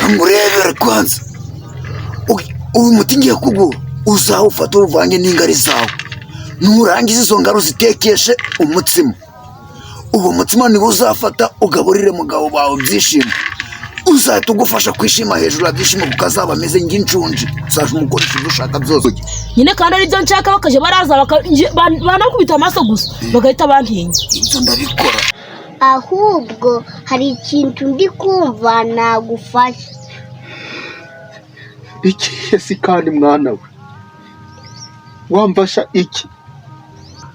Kangurebere kwanza uyu muti ngiye kuguha uzawufata uvange n'ingari zawe nurangiza izo ngaro zitekeshe umutsima uwo mutsima niwo uzafata ugaburire mugabo bawe byishimo uzahita ugufasha kwishima hejuru ya byishimo kukazaba ameze nk'inshunji uzaje umukoresha ibyo ushaka byose nyine kandi ari byo nshaka bakaje baraza banakubita amaso gusa bagahita bantinya ibyo ndabikora ahubwo hari ikintu ndi kumva nagufasha iki si kandi mwana we wamfasha iki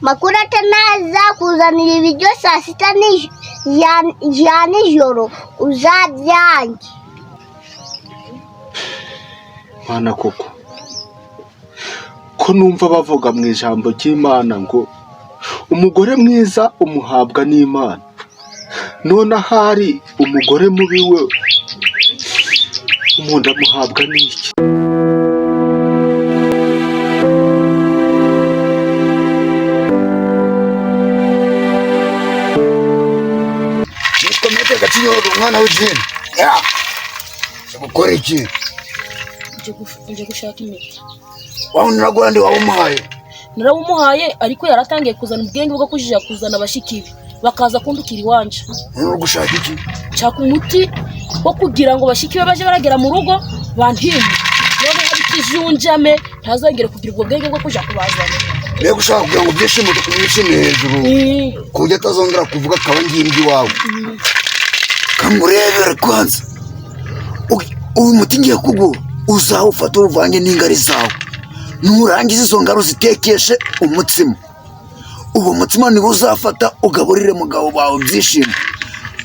makuru atanaza kuzanira ibiryo saa sita ya nijoro uzabyange mwana koko ko numva bavuga mu ijambo ry'Imana ngo umugore mwiza umuhabwa n'Imana none ahari umugore mubi we umuntu amuhabwa n'iki nikomete gacinyo umwana w'ijeni ya gukora iki nje gushaka imiti wabonera ndi wawumuhaye narawumuhaye ariko yaratangiye kuzana ubwenge bwo kujija kuzana abashikibi bakaza kundukira iwanje uri gushaka iki cyaka umuti wo kugira ngo bashikibe baje baragera mu rugo bantinye none hari kijunjame ntazongere kugira ubwo bwenge bwo kuja kubazana rero gushaka kugira ngo byishimo tukumwishime hejuru kujya atazongera kuvuga akaba ngimbi wawe kangurebere kwanza uyu muti ngiye kuguha uzawufata uvange n'ingari zawe nurangiza izo ngaro zitekeshe umutsima uwo mutsima niwo uzafata ugaburire mugabo bawe byishimo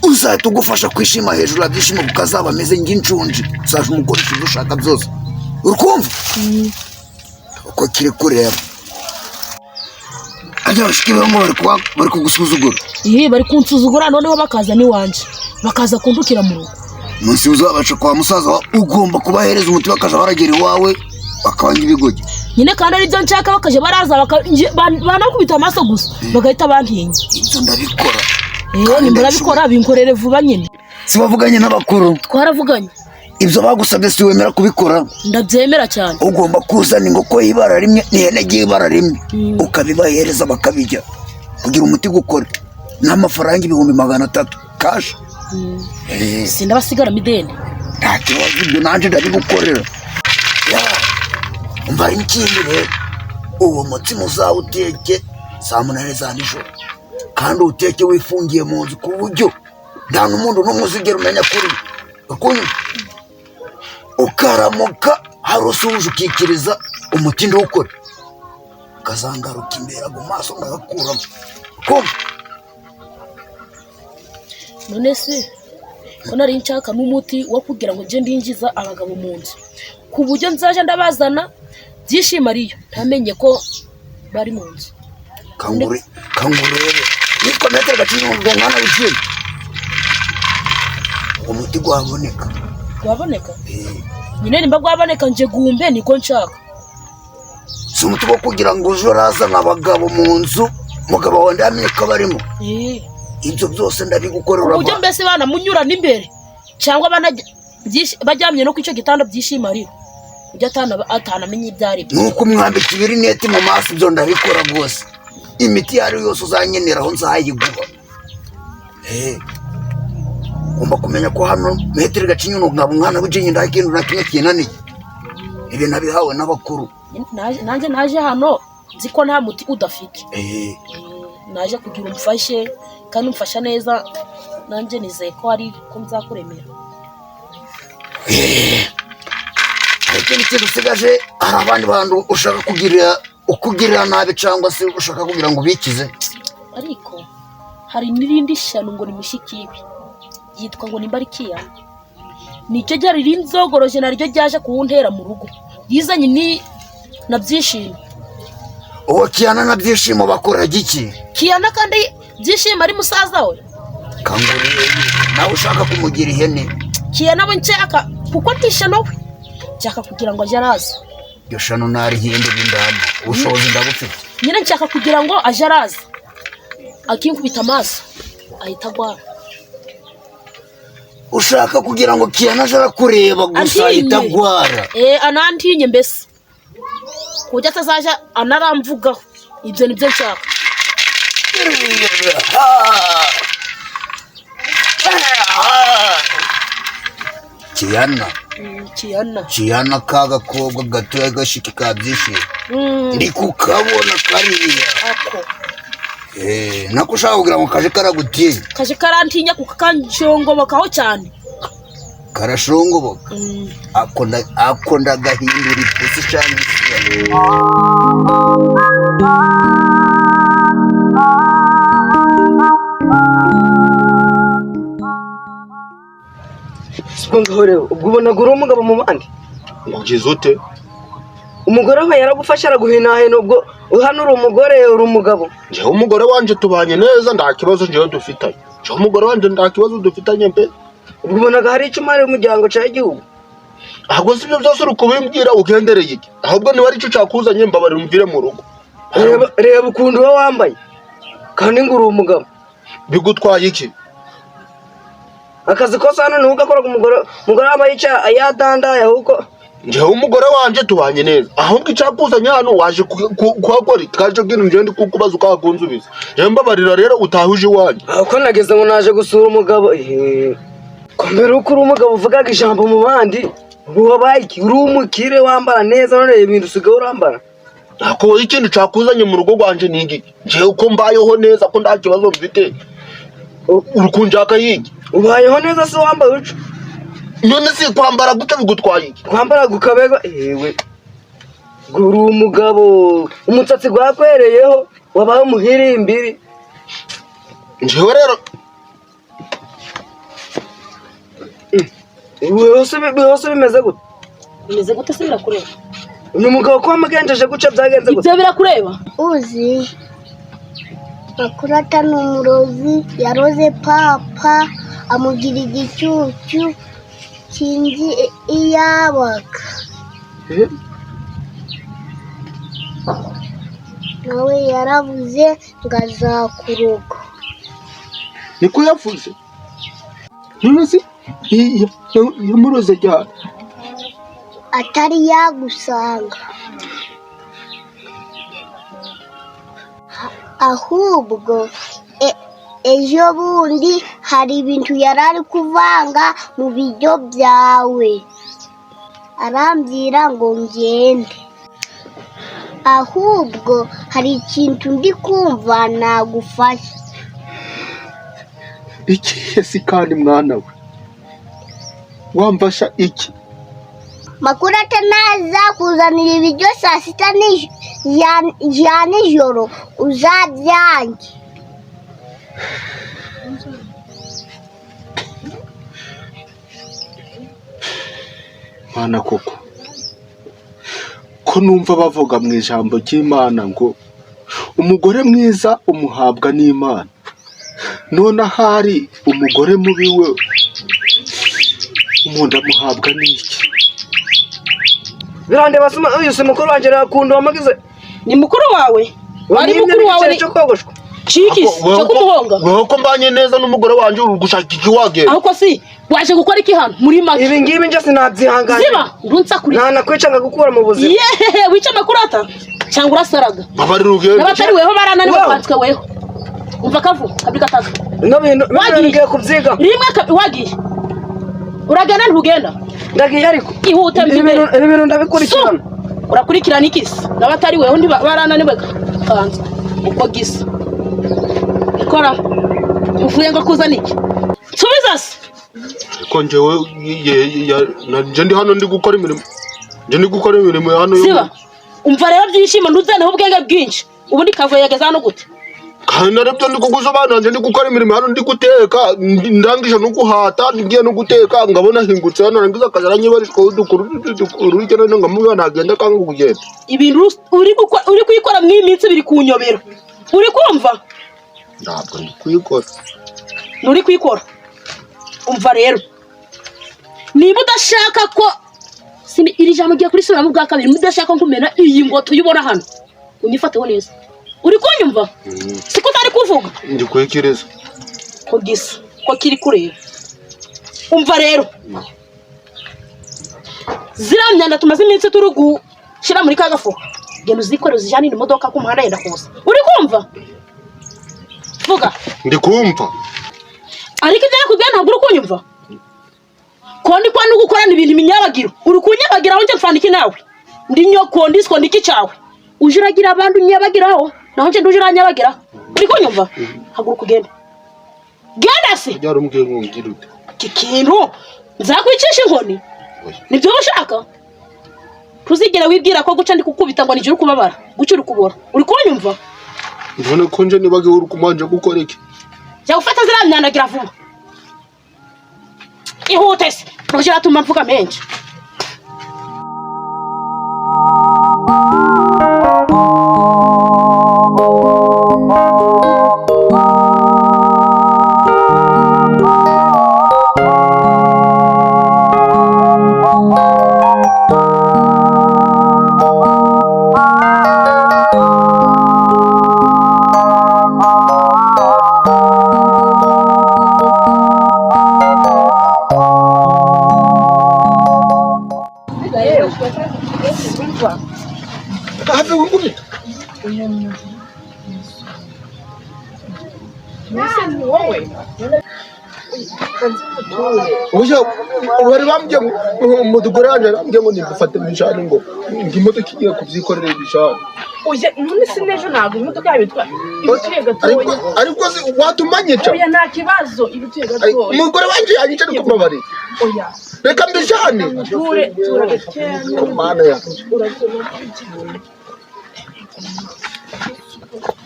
uzahita ugufasha kwishima hejuru ya byishimo kukazaba ameze nk'inshunji uzaje umukoresha ibyo ushaka byose urikumva uko kiri kureba ajya bashiki bamwe bari kugusuzugura bari kunsuzugura noneho bakaza n'iwanje bakaza kundukira mu rugo munsi uzabaca kwa musaza ugomba kubahereza umuti bakaja baragera iwawe bakabanga ibigogi nyine kandi ari byo nshaka bakaje baraza banakubita amaso gusa bagahita bantinya ibyo ndabikora nimbarabikora binkorere vuba nyine si bavuganye n'abakuru twaravuganye ibyo bagusabye si wemera kubikora ndabyemera cyane ugomba kuzana ingoko y'ibara rimwe n'ihene ry'ibara rimwe ukabibahereza bakabijya kugira umuti gukora n'amafaranga 300 kashi sindabasigara mideni nta kibazo ibyo nanjye ndabigukorera umva ari ikindi rero uwo mutsima uzawuteke saa 8 za nijoro kandi uteke wifungiye mu nzu ku buryo nta n'umuntu n'umwe uzigera umenya kuri ukunywa ukaramuka hari usuje ukikiriza umuti ntukore ukazangaruka imbere mu maso ngagakuramo kumva none se ko nari nshaka n'umuti wo kugira ngo nje ndinjiza abagabo mu nzu ku buryo nzaje ndabazana byishima ariyo ntamenye ko bari mu nzu kangurebe nitwa metero gacinyo umwana w'ijeni umuti gwaboneka nyine nimba gwaboneka nje gumbe niko nshaka si umuti wo kugira ngo uje urazana abagabo mu nzu mugabo wawe ndamenye ko barimo ibyo byose ndabigukorera uburyo mbese bana munyura n'imbere cyangwa bajyamye no ku icyo gitanda byishima ariyo ujya atanamenye ibyari nuko mwambika ibirineti mu maso ibyo ndabikora rwose imiti yari yose uzanyeneraho nzayiguha ugomba kumenya ko hano metero gacinyo nkaba umwana w'ijeni nta kintu na kimwe kinaniye ibi nabihawe n'abakuru nanjye naje hano nzi ko nta muti udafite naje kugira umfashe kandi umfasha neza nanjye nizeye ko ari ko nzakuremera ariko nicyo dusigaje hari abandi bantu ushaka ukugirira nabi cyangwa se ushaka kugira ngo ubikize ariko hari n'irindi shyano ngo ni mushikibi yitwa ngo ni mbarikiya nicyo ryari rinzogoroje naryo ryaje kuwuntera mu rugo yizanye na byishimo uwo Kiyana na byishimo bakora giki Kiyana kandi byishimo ari musaza we kanguriye nawe ushaka kumugira ihene Kiyana we nshaka kuko tishano we nshaka kugira ngo aje araza iryo shano nari hinde bindana ubushobozi ndabufite nyine nshaka kugira ngo aje araza akinkubita amaso ahita agwara ushaka kugira ngo Kiyana aje arakureba gusa ahita agwara. Anantinye mbese kujya atazaje anaramvugaho ibyo nibyo nshaka. Kiyana kagakobwa gatoya gashiki kabyishimo ndi kukabona kariya ako nako ushaka kugira ngo kaje karagutinya. Kaje karantinya kuko kanshongobokaho cyane. Karashongoboka ako ndagahindura ipusi cyane. Sipongahore ubwo ubona gura umugabo mu bandi ugize ute? Umugore we yaragufasha araguhinahina ubwo uhanura umugore uri umugabo. Njyewe umugore wanje tubanye neza nta kibazo njyewe dufitanye. Njyewe umugore wanje nta kibazo dufitanye mbe. Ubwo ubonaga hari icyo umara umuryango cya igihugu. Ahubwo si byo byose uri kubimbwira ugendereye iki? Ahubwo niba ari cyo cyakuzanye mbabarira umvire mu rugo. Reba ukuntu uba wambaye kandi ngo uri umugabo. Bigutwaye iki? Akazi kose hano ntugakora ku mugore wambaye yadandaye ahubwo. Njyewe umugore wanje tubanye neza. Ahubwo icyakuzanye hano waje kuhakora twaje bwira njyewe ndi kukubaza ukagunzubiza. Njyewe mbabarira rero utahuje iwanyu. Uko nageze ngo naje gusura umugabo. Ko mbere uko uri umugabo uvugaga ijambo mu bandi ubu wabaye iki? Uri umukire wambara neza none ibintu usigaye urambara. Ako ikintu cyakuzanye mu rugo rwanje ni iki? Njyewe uko mbayeho neza ko nta kibazo mfite. Uri kunjaka yiki? Ubayeho neza se wambaye uco? None si kwambara gute bigutwaye iki? Kwambara gukabega uri umugabo umutsatsi gwakwereyeho wabaye umuhirimbiri. Njyewe rero bihose bimeze gute? Bimeze gute se birakureba? Uyu mugabo ko wamugenjeje guca byagenze gute? Ibyo birakureba? Uzi Makurata ni umurozi yaroze papa amugira igicucu kingi iyabaga. Nawe yaravuze ngo azakuroga. Niko yavuze? None si yamuroze cyane atari yagusanga ahubwo ejo bundi hari ibintu yari ari kuvanga mu biryo byawe arambwira ngo ngende ahubwo hari ikintu ndi kumva nagufasha. Iki si kandi mwana we wamfasha iki? Makurata naza kuzanira ibiryo saa sita ya nijoro uzabyange. Mwana koko ko numva bavuga mu ijambo ry'Imana ngo umugore mwiza umuhabwa n'Imana. None ahari umugore mubi we umuntu amuhabwa n'iki? Birande basuma uyu se mukuru wanje rakunda wamagize. Ni mukuru wawe? Wari mukuru wawe cyo kogoshwa. Chiki cyo kumuhonga. Wewe ko mbanye neza n'umugore wanje uri gushaka iki wagera? Aho ko si waje gukora iki hano muri make? Ibi ngibi nje sinabyihangana. Ziba ndunsa kuri. Nta nakwicanga gukura mu buzima. Yehe wica Makurata cyangwa urasaraga. Babarira ugende. Nabatari weho barananiwe kwatswe weho. Umva kavu kabiri gatatu. No bintu ngiye kubyiga. Rimwe wagiye. Uragana ntugenda. Ndagiye ariko. Ihute mbere. Ibi bintu ndabikurikirana. Urakurikirana ikisi. Nabatari weho ndi barananiwe kanza. Uko gisa. Ikora. Uvuye ngo kuzana iki? Subiza se. Ko njyewe nje ndi hano ndi gukora imirimo. Nje ndi gukora imirimo hano yo. Siba. Umva rero byishimo nduzane ubwenge bwinshi. Ubu ndi kavuye yageza hano gute? Kandi narebye ndi kugusobanura nje ndi gukora imirimo hano ndi guteka ndangije no guhata ngiye no guteka ngabona hingutse hano narangiza akazara nyibarishwa udukuru icyo none ngamuyo nagenda kanga kugenda. Ibintu uri kuyikora mu iminsi biri kunyobera. Uri kumva? Ntabwo ndi kuyikora. Nuri kuyikora. Umva rero. Niba udashaka ko iri jambo giye kuri sura mu bwa kabiri mudashaka kumena iyi ngoto yubona hano. Unyifateho neza. Uri kunyumva? Siko utari kuvuga. Ndi kwekireza. Ko gisa ko kiri kureba. umva rero ziriya myanda tumaze iminsi turi gushyira muri ka gafuka genda uzikorere uzijyanire imodoka ku muhanda yenda kuza uri kumva vuga ndi kumva ariko ibyo nakubwiye ntabwo uri kunyumva kondi kwa nugukorana ibintu iminyabagiro uri kunyabagira aho njye mfandiki nawe ndi nyoko ndisiko ndiki cyawe uje uragira abandi unyabagiraho naho njye nduje uranyabagira uri kunyumva haguruka ugende genda se byari umbwiye ngo ngire ute kikintu nzakwicisha inkoni nibyo ushaka tuzigera wibwira ko guca ndi kukubita ngo nijye uri kubabara guca uri kubora uri kunyumva none ko nje nibagiwe uri kumanje gukora iki jya gufata ziriya myandagira vuba ihute se ntujye uratuma mvuga menshi hafi wungubita oya bari bambye mu dugoranje bambye ngo nidufate bishane ngo imodoka igiye kubyikorera bishane oya none se nejo ntabwo imodoka yabitwa ibituye gatoya ariko watumanyica oya nta kibazo ibituye gatoya umugore wanje yanyica ari kumabari oya reka mbishane ture gakeya ko mana ya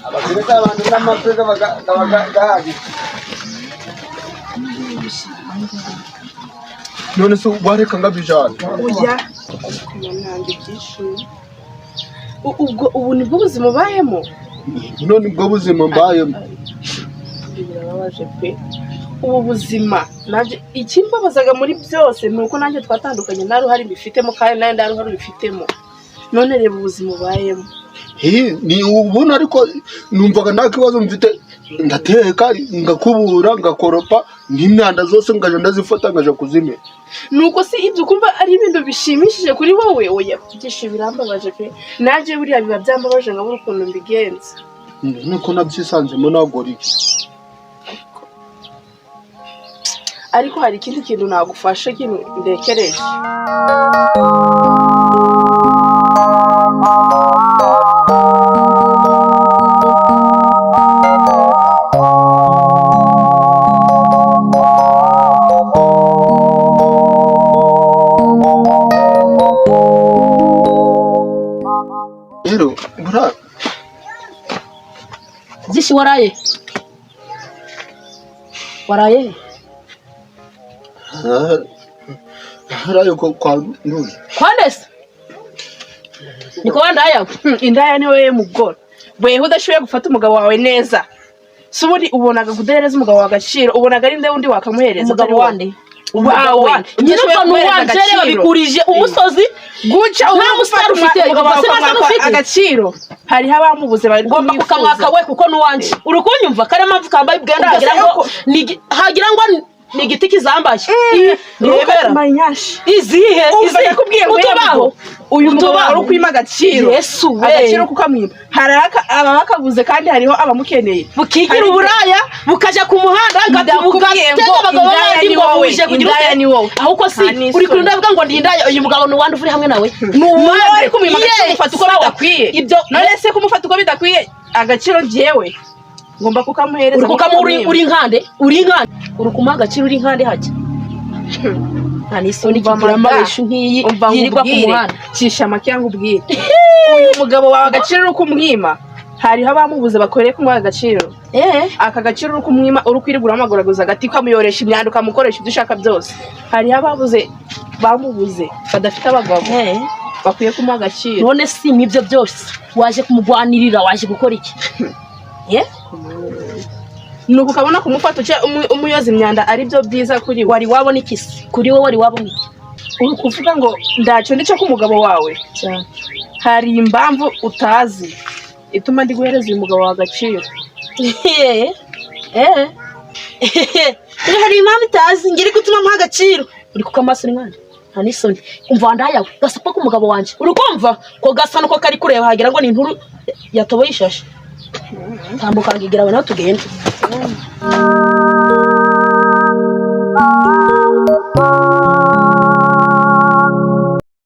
abagireka abantu n'amapega bagahagi none se wareka ngabishane oya nanjye byishimo ubwo ubu nibwo buzima ubayemo none ubwo buzima mbayemo birababaje pe ubu buzima nanjye ikimbabazaga muri byose ni uko nanjye twatandukanye nta ruhare mbifitemo kandi nawe nta ruhare ubifitemo none reba ubuzima ubayemo ni ubona ariko numvaga nta kibazo mfite ndateka ngakubura ngakoropa n'imyanda zose ngaje ndazifata ngaje kuzimira nuko si ibyo ukumva ari ibintu bishimishije kuri wowe oya byinshi birambabaje pe nanjye buriya biba byambabaje nkabura ukuntu mbigenza niko nabyisanzemo ntabwo riki ariko hari ikindi kintu nagufasha kintu ndekereje rero bura Zishi waraye harayo kwa nuni kwandese niko wandaya indaya ni wowe mugore wewe udashoboye gufata umugabo wawe neza si ubundi ubonaga kudahereza umugabo wawe agaciro ubonaga ari nde undi wakamuhereza umugabo wande wawe nyine umuntu wanje reba bikurije umusozi guca nta musaruro ufite agaciro hariho abamubuze bari ngomba kukamwaka we kuko nuwanje urukunyumva kare mpamvu kambaye bwenda hagira ngo ni igiti kizambaye rebera manyashi izihe kubwiye ngo uyu mugabo wari ukwima agaciro Yesu we agaciro kukamwima haraka abakabuze kandi hariho abamukeneye bukigira uburaya bukaja ku muhanda ndakubwiye ngo abagabo banje indaya ni wowe ahubwo si uri kuri ndavuga ngo ndi indaya uyu mugabo ni wandi uri hamwe nawe ari kumwima agaciro kumufata uko bidakwiye ibyo none se kumufata uko bidakwiye agaciro njyewe ngomba kukamuhereza uri inkande uri kumuha agaciro uri inkande hajya nta n'isoni kigira amabeshu nk'iyi yirirwa ku muhanda cisha make yangu ubwire uyu mugabo wawe agaciro uri kumwima hariho abamubuze bakoreye kumuha agaciro aka gaciro uri kumwima uri kwirigura amaguraguza agati ukamuyoresha imyanda ukamukoresha ibyo ushaka byose hariho bamubuze badafite abagabo bakwiye kumuha agaciro none si nk'ibyo byose waje kumugwanirira waje gukora iki nuko ukabona kumufata umuyoza imyanda ari byo byiza kuri wari wabona iki se kuri wowe wari wabona iki uri kuvuga ngo ndacyo ndico k'umugabo wawe hari impamvu utazi ituma ndi guhereza uyu mugabo wa agaciro hari impamvu itazi ngiri gutuma mpa agaciro uri kuko amaso ni mwana nta n'isoni umva wandayawe gasapa k'umugabo wanje uri kumva ko gasa nuko kari kureba hagira ngo ni inkuru yatoboye ishashe tambuka ngigira we nawe tugende